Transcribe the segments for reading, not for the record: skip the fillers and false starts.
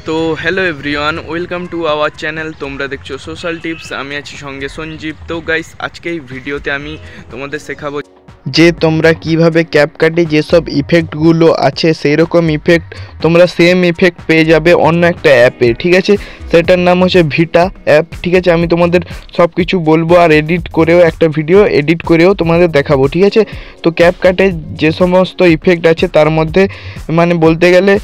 তো hello everyone, welcome to our channel. তোমরা দেখছো সোশ্যাল টিপস। আমি আছি সঙ্গে সঞ্জীব। তো গাইস, আজকে এই ভিডিওতে আমি তোমাদের শেখাবো যে তোমরা কিভাবে ক্যাপকাটে যেসব ইফেক্টগুলো আছে সেই রকম ইফেক্ট তোমরা সেম ইফেক্ট পেয়ে যাবে অন্য একটা অ্যাপে। ঠিক আছে, সেটার নাম হচ্ছে ভিটা অ্যাপ। ঠিক আছে, আমি তোমাদের সব কিছু বলবো আর এডিট করেও একটা ভিডিও এডিট করেও তোমাদের দেখাবো। ঠিক আছে, তো ক্যাপকাটে যে সমস্ত ইফেক্ট আছে তার মধ্যে মানে বলতে গেলে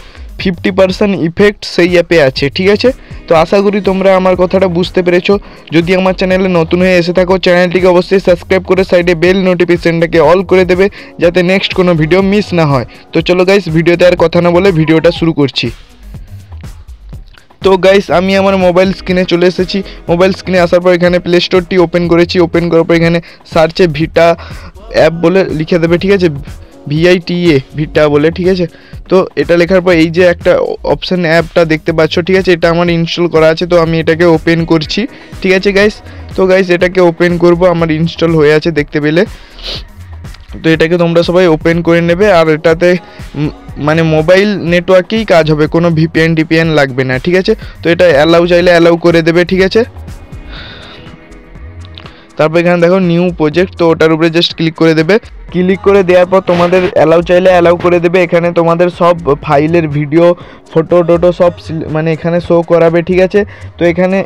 50% ইফেক্ট সেই অ্যাপে আছে। ঠিক আছে, তো আশা করি তোমরা আমার কথাটা বুঝতে পেরেছো। যদি আমার চ্যানেলে নতুন হয়ে এসে থাকো, চ্যানেলটিকে অবশ্যই সাবস্ক্রাইব করে সাইডে বেল নোটিফিকেশনটাকে অল করে দেবে যাতে নেক্সট কোনো ভিডিও মিস না হয়। তো চলো গাইস, ভিডিওতে আর কথা না বলে ভিডিওটা শুরু করছি। তো গাইস, আমি আমার মোবাইল স্ক্রিনে চলে এসেছি। মোবাইল স্ক্রিনে আসার পর এখানে প্লে স্টোরটি ওপেন করেছি। ওপেন করার পর এখানে সার্চে ভিটা অ্যাপ বলে লিখে দেবে। ঠিক আছে, VITA ভিটা বলে। ঠিক আছে, তো এটা লেখার পর এই যে একটা অপশান অ্যাপটা দেখতে পাচ্ছ, ঠিক আছে, এটা আমার ইনস্টল করা আছে। তো আমি এটাকে ওপেন করছি। ঠিক আছে গাইস, তো গাইস এটাকে ওপেন করব, আমার ইনস্টল হয়ে আছে দেখতে পেলে। তো এটাকে তোমরা সবাই ওপেন করে নেবে। আর এটাতে মানে মোবাইল নেটওয়ার্কেই কাজ হবে, কোনো VPN লাগবে না। ঠিক আছে, তো এটা অ্যালাউ চাইলে অ্যালাউ করে দেবে। ঠিক আছে, তারপর এখানে দেখো নিউ প্রজেক্ট, তো ওটার উপরে জাস্ট ক্লিক করে দেবে। ক্লিক করে দেওয়ার পর তোমাদের অ্যালাউ চাইলে অ্যালাউ করে দেবে। এখানে তোমাদের সব ফাইলের ভিডিও ফটো টোটো সব মানে এখানে শো করাবে। ঠিক আছে, তো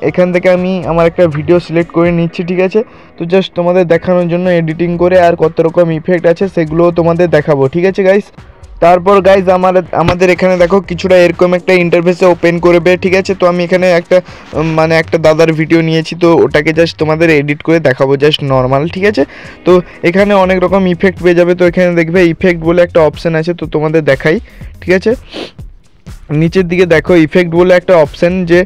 এখান থেকে আমি আমার একটা ভিডিও সিলেক্ট করে নিচ্ছি। ঠিক আছে, তো জাস্ট তোমাদের দেখানোর জন্য এডিটিং করে আর কত রকম ইফেক্ট আছে সেগুলোও তোমাদের দেখাবো। ঠিক আছে গাইস, তারপর গাইজ আমাদের এখানে দেখো কিছুটা এরকম একটা ইন্টারফেসে ওপেন করবে। ঠিক আছে, তো আমি এখানে একটা দাদার ভিডিও নিয়েছি, তো ওটাকে জাস্ট তোমাদের এডিট করে দেখাবো জাস্ট নর্মাল। ঠিক আছে, তো এখানে অনেক রকম ইফেক্ট পেয়ে যাবে। তো এখানে দেখবে ইফেক্ট বলে একটা অপশান আছে, তো তোমাদের দেখাই। ঠিক আছে, নিচের দিকে দেখো ইফেক্ট বলে একটা অপশান, যে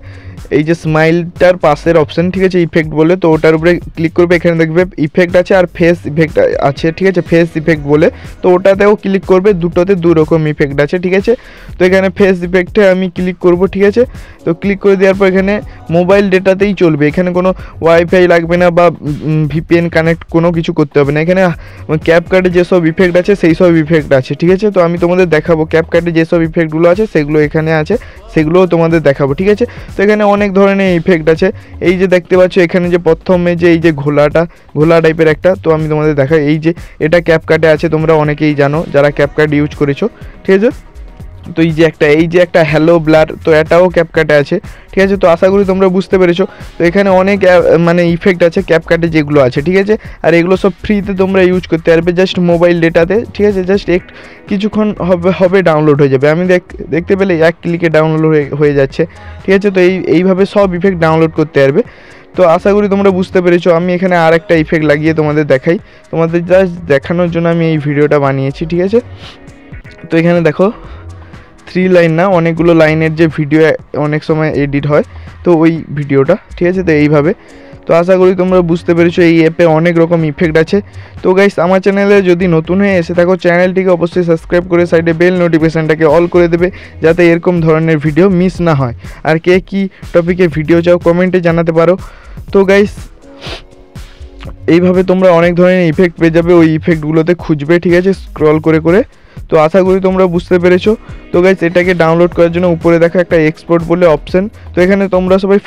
এই যে স্মাইলটার পাশের অপশান। ঠিক আছে, ইফেক্ট বলে, তো ওটার উপরে ক্লিক করবে। এখানে দেখবে ইফেক্ট আছে আর ফেস ইফেক্ট আছে। ঠিক আছে, ফেস ইফেক্ট বলে, তো ওটাতেও ক্লিক করবে। দুটোতে দু রকম ইফেক্ট আছে। ঠিক আছে, তো এখানে ফেস ইফেক্টে আমি ক্লিক করব। ঠিক আছে, তো ক্লিক করে দেওয়ার পর এখানে মোবাইল ডেটাতেই চলবে, এখানে কোনো ওয়াইফাই লাগবে না বা VPN কানেক্ট কোনো কিছু করতে হবে না। এখানে ক্যাপকাটে যেসব ইফেক্ট আছে সেই সব ইফেক্ট আছে। ঠিক আছে, তো আমি তোমাদের দেখাবো ক্যাপকাটে যেসব ইফেক্টগুলো আছে সেগুলো এখানে আছে, সেগুলোও তোমাদের দেখাবো। ঠিক আছে, তো এখানে অনেক ধরনের ইফেক্ট আছে। এই যে দেখতে পাচ্ছ এখানে যে প্রথমে যে এই যে ঘোলা টাইপের একটা, তো আমি তোমাদের দেখাই। এই যে এটা ক্যাপকাটে আছে, তোমরা অনেকেই জানো যারা ক্যাপকাট ইউজ করেছো। ঠিক আছে, তো এই যে একটা হ্যালো ব্লার, তো এটাও ক্যাপকাটে আছে। ঠিক আছে, তো আশা করি তোমরা বুঝতে পেরেছো। তো এখানে অনেক মানে ইফেক্ট আছে ক্যাপকাটে যেগুলো আছে। ঠিক আছে, আর এগুলো সব ফ্রিতে তোমরা ইউজ করতে পারবে জাস্ট মোবাইল ডেটাতে। ঠিক আছে, জাস্ট কিছুক্ষণ হবে ডাউনলোড হয়ে যাবে। আমি দেখতে পেলে এক ক্লিকে ডাউনলোড হয়ে যাচ্ছে। ঠিক আছে, তো এইভাবে সব ইফেক্ট ডাউনলোড করতে পারবে। তো আশা করি তোমরা বুঝতে পেরেছো। আমি এখানে আর একটা ইফেক্ট লাগিয়ে তোমাদের দেখাই, তোমাদের জাস্ট দেখানোর জন্য আমি এই ভিডিওটা বানিয়েছি। ঠিক আছে, তো এখানে দেখো 3 লাইন না, অনেকগুলো লাইনের যে ভিডিও অনেক সময় এডিট হয়, তো ওই ভিডিওটা। ঠিক আছে, তো এইভাবে। তো আশা করি তোমরা বুঝতে পেরেছো, এই অ্যাপে অনেক রকম ইফেক্ট আছে। তো গাইস, আমার চ্যানেলে যদি নতুন হয়ে এসে থাকো, চ্যানেলটিকে অবশ্যই সাবস্ক্রাইব করে সাইডে বেল নোটিফিকেশানটাকে অল করে দেবে যাতে এরকম ধরনের ভিডিও মিস না হয়। আর কে কী টপিকে ভিডিও চাও কমেন্টে জানাতে পারো। তো গাইস, এইভাবে তোমরা অনেক ধরনের ইফেক্ট পেয়ে যাবে, ওই ইফেক্টগুলোতে খুঁজবে। ঠিক আছে, স্ক্রল করে করে। তো আশা করি তোমরা বুঝতে পেরেছো। তো গাইস, এটাকে ডাউনলোড করার জন্য উপরে দেখা একটা এক্সপোর্ট বলে অপশান, তো এখানে তোমরা সবাই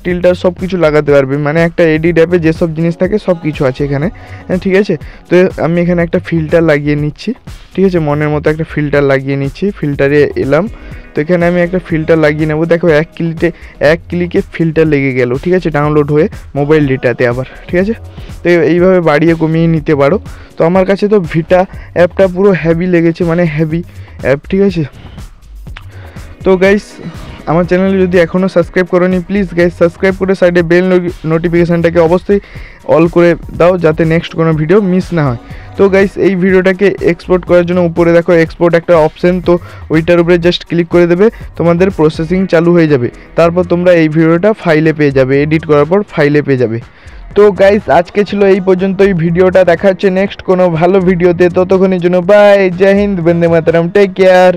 টিল্টার সব কিছু লাগাতে পারবে। মানে একটা এডিট অ্যাপে যেসব জিনিস থাকে সব কিছু আছে এখানে। ঠিক আছে, তো আমি এখানে একটা ফিল্টার লাগিয়ে নিচ্ছি। ঠিক আছে, মনের মতো একটা ফিল্টার লাগিয়ে নিচ্ছি। ফিল্টারে এলাম, তো এখানে আমি একটা ফিল্টার লাগিয়ে নেবো। দেখো এক ক্লিকে ফিল্টার লেগে গেল। ঠিক আছে, ডাউনলোড হয়ে মোবাইল ডেটাতে আবার। ঠিক আছে, তো এইভাবে বাড়িয়ে কমিয়ে নিতে পারো। তো আমার কাছে তো ভিটা অ্যাপটা পুরো হেভি লেগেছে, মানে হেভি অ্যাপ। ঠিক আছে, তো গাইস, আমার চ্যানেলে যদি এখনও সাবস্ক্রাইব করোনি, প্লিজ গাইস সাবস্ক্রাইব করে সাইডে বেল নোটিফিকেশানটাকে অবশ্যই অল করে দাও যাতে নেক্সট কোনো ভিডিও মিস না হয়। তো গাইস, এই ভিডিওটাকে এক্সপোর্ট করার জন্য উপরে দেখো এক্সপোর্ট একটা অপশান, তো ওইটার উপরে জাস্ট ক্লিক করে দেবে, তোমাদের প্রসেসিং চালু হয়ে যাবে। তারপর তোমরা এই ভিডিওটা ফাইলে পেয়ে যাবে, এডিট করার পর ফাইলে পেয়ে যাবে। তো গাইস, আজকে ছিল এই পর্যন্তই। ভিডিওটা দেখা হচ্ছে নেক্সট কোনো ভালো ভিডিওতে। ততক্ষণের জন্য বাই, জয় হিন্দ, বন্দে মাতরম, টেক কেয়ার।